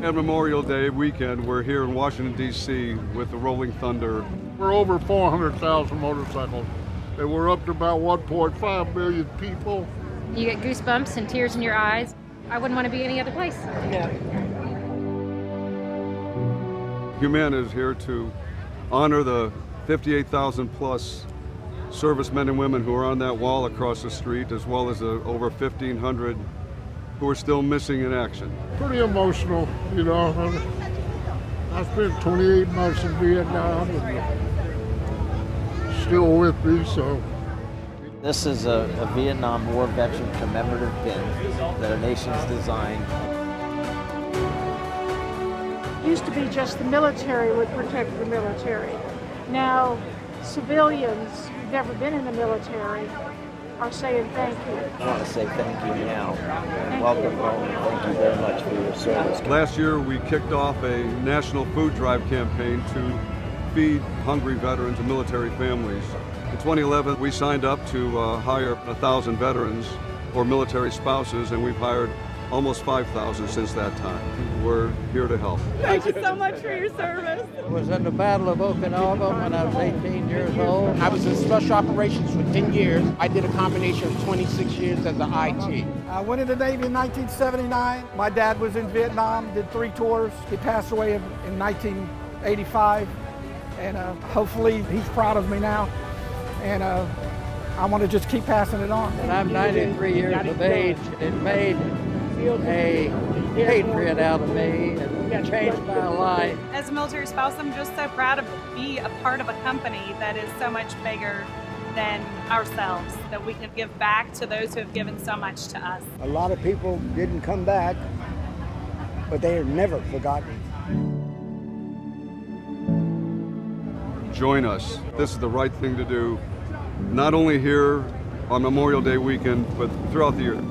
At Memorial Day weekend, we're here in Washington, D.C. with the Rolling Thunder. We're over 400,000 motorcycles, and we're up to about 1.5 million people. You get goosebumps and tears in your eyes. I wouldn't want to be any other place. No. Humana is here to honor the 58,000 plus servicemen and women who are on that wall across the street, as well as the over 1,500 who are still missing in action. Pretty emotional, you know. I spent 28 months in Vietnam and still with me, so. This is a Vietnam War veteran commemorative bin that our nation's designed. It used to be just the military would protect the military. Now, civilians who've never been in the military are saying thank you. I want to say thank you now. Welcome home, and thank you very much for your service. Last year, we kicked off a national food drive campaign to feed hungry veterans and military families. In 2011, we signed up to hire 1,000 veterans or military spouses, and we've hired almost 5,000 since that time. We're here to help. Thank you so much for your service. I was in the Battle of Okinawa when I was 18 years old. I was in special operations for 10 years. I did a combination of 26 years as an IT. I went in the Navy in 1979. My dad was in Vietnam, did 3 tours. He passed away in 1985. And hopefully he's proud of me now. And I want to just keep passing it on. And I'm 93 years of age. It made a patriot out of me and changed my life. As a military spouse, I'm just so proud to be a part of a company that is so much bigger than ourselves, that we can give back to those who have given so much to us. A lot of people didn't come back, but they are never forgotten. Join us. This is the right thing to do, not only here on Memorial Day weekend, but throughout the year.